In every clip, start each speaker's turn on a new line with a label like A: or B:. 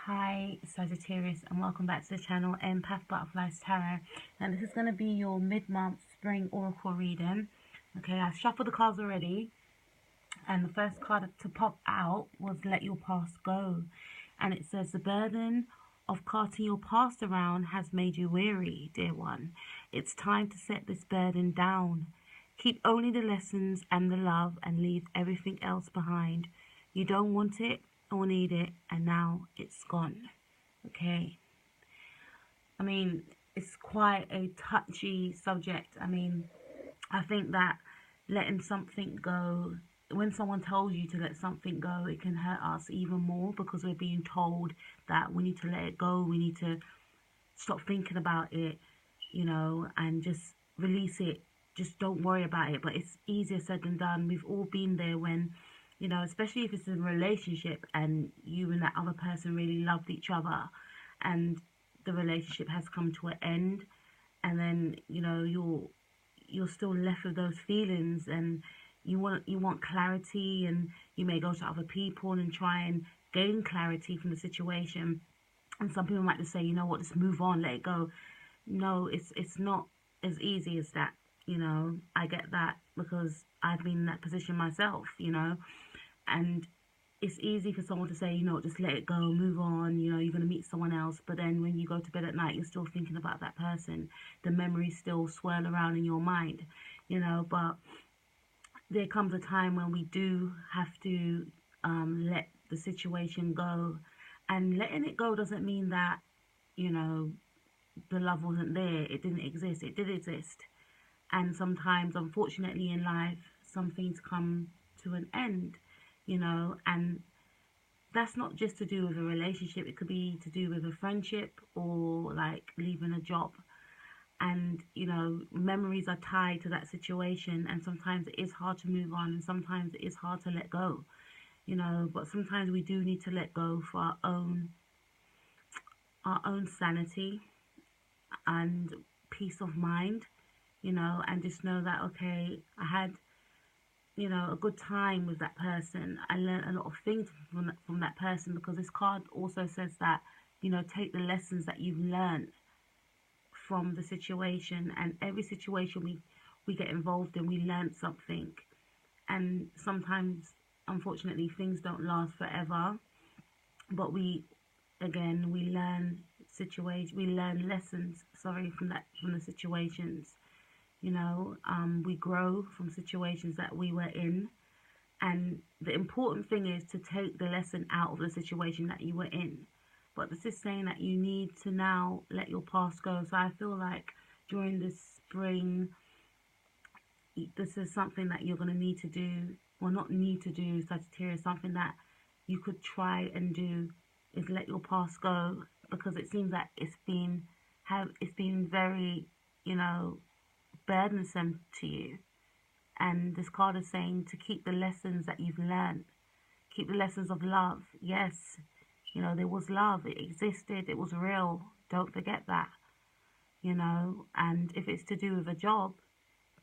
A: Hi Sagittarius, and welcome back to the channel Empath Butterflies Tarot. Now this is going to be your mid-month spring oracle reading. Okay, I shuffled the cards already, and the first card to pop out was Let Your Past Go. And it says, the burden of carting your past around has made you weary, dear one. It's time to set this burden down. Keep only the lessons and the love and leave everything else behind. You don't want it or need it, and now it's gone. Okay. I mean, it's quite a touchy subject. I think that letting something go, when someone tells you to let something go, it can hurt us even more because we're being told that we need to let it go, we need to stop thinking about it, and just release it. Just don't worry about it. But it's easier said than done. We've all been there when, especially if it's in a relationship and you and that other person really loved each other and the relationship has come to an end, and then, you're still left with those feelings, and you want clarity, and you may go to other people and try and gain clarity from the situation. And some people might just say, you know what, just move on, let it go. No, it's not as easy as that. I get that because I've been in that position myself, and it's easy for someone to say, just let it go, move on, you're going to meet someone else. But then when you go to bed at night, you're still thinking about that person. The memories still swirl around in your mind, but there comes a time when we do have to let the situation go. And letting it go doesn't mean that, the love wasn't there. It didn't exist. It did exist. And sometimes, unfortunately, in life, some things come to an end, and that's not just to do with a relationship. It could be to do with a friendship or like leaving a job. And, memories are tied to that situation, and sometimes it is hard to move on, and sometimes it is hard to let go, but sometimes we do need to let go for our own sanity and peace of mind, and just know that, okay, I had, a good time with that person. I learned a lot of things from that person, because this card also says that, take the lessons that you've learned from the situation. And every situation we get involved in, we learn something. And sometimes, unfortunately, things don't last forever, but we learn lessons, from the situations. We grow from situations that we were in, and the important thing is to take the lesson out of the situation that you were in. But this is saying that you need to now let your past go. So I feel like during this spring, this is something that you're going to need to do, well, not need to do, Sagittarius, something that you could try and do is let your past go, because it seems that it's been very, burdensome to you. And this card is saying to keep the lessons that you've learned. Keep the lessons of love. Yes, there was love. It existed. It was real. Don't forget that. And if it's to do with a job,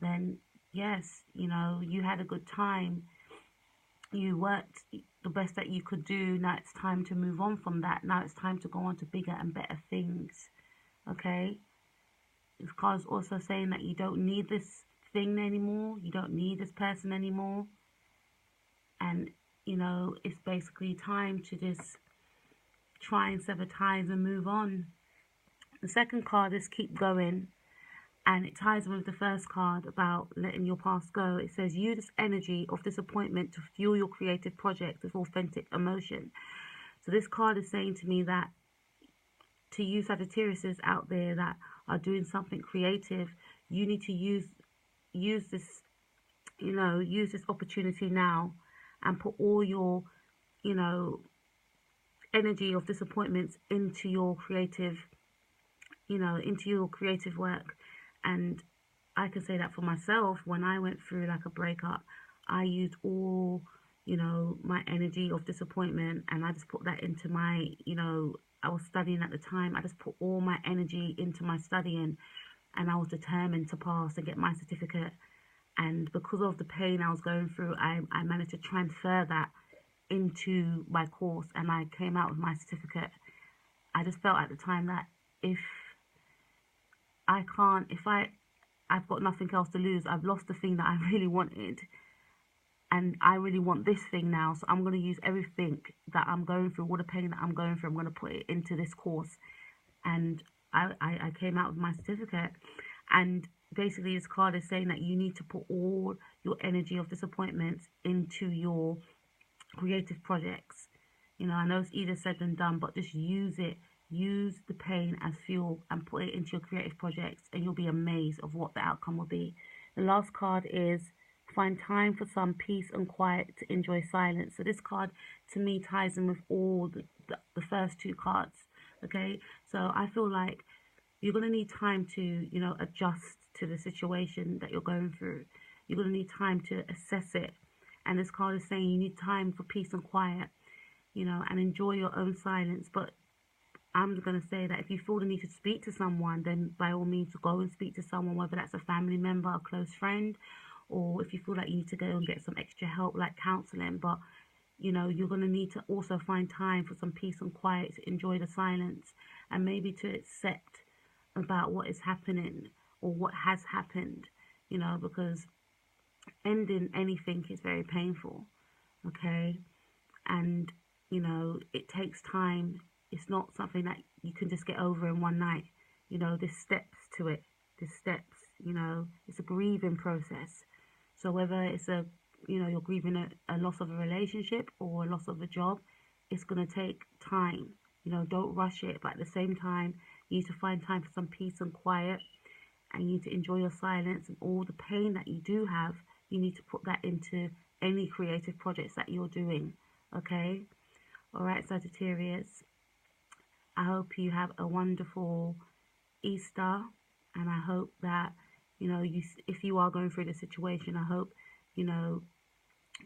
A: then yes, you had a good time. You worked the best that you could do. Now it's time to move on from that. Now it's time to go on to bigger and better things. Okay? This card is also saying that you don't need this thing anymore. You don't need this person anymore. And, it's basically time to just try and sever ties and move on. The second card is keep going. And it ties in with the first card about letting your past go. It says, use this energy of disappointment to fuel your creative project with authentic emotion. So this card is saying to me that to you Sagittariuses out there that are doing something creative, you need to use this, use this opportunity now and put all your, energy of disappointments into your creative, work. And I can say that for myself, when I went through like a breakup, I used all, my energy of disappointment, and I just put that into my, I was studying at the time. I just put all my energy into my studying, and I was determined to pass and get my certificate. And because of the pain I was going through, I managed to transfer that into my course, and I came out with my certificate. I just felt at the time that if I can't, if I've got nothing else to lose, I've lost the thing that I really wanted, and I really want this thing now, so I'm going to use everything that I'm going through, all the pain that I'm going through, I'm going to put it into this course. And I came out with my certificate. And basically this card is saying that you need to put all your energy of disappointments into your creative projects. You know, I know it's easier said than done, but just use it. Use the pain as fuel and put it into your creative projects, and you'll be amazed of what the outcome will be. The last card is find time for some peace and quiet to enjoy silence. So this card to me ties in with all the first two cards. Okay, so I feel like you're going to need time to, you know, adjust to the situation that you're going through. You're going to need time to assess it. And this card is saying you need time for peace and quiet, you know, and enjoy your own silence. But I'm going to say that if you feel the need to speak to someone, then by all means go and speak to someone, whether that's a family member, a close friend, or if you feel like you need to go and get some extra help like counseling. But, you know, you're going to need to also find time for some peace and quiet to enjoy the silence, and maybe to accept about what is happening or what has happened, you know, because ending anything is very painful, okay? And, you know, it takes time. It's not something that you can just get over in one night. You know, there's steps to it. There's steps, you know, it's a grieving process. So whether it's a, you know, you're grieving a loss of a relationship or a loss of a job, it's going to take time. You know, don't rush it, but at the same time, you need to find time for some peace and quiet, and you need to enjoy your silence, and all the pain that you do have, you need to put that into any creative projects that you're doing, okay? All right, Sagittarius, I hope you have a wonderful Easter, and I hope that, you know, if you are going through the situation, I hope, you know,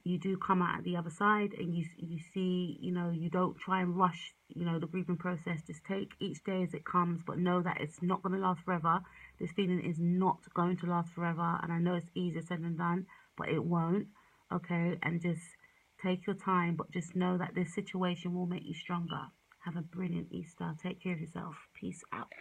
A: you do come out at the other side, and you see, you know, you don't try and rush, you know, the grieving process. Just take each day as it comes, but know that it's not going to last forever. This feeling is not going to last forever, and I know it's easier said than done, but it won't, okay? And just take your time, but just know that this situation will make you stronger. Have a brilliant Easter. Take care of yourself. Peace out.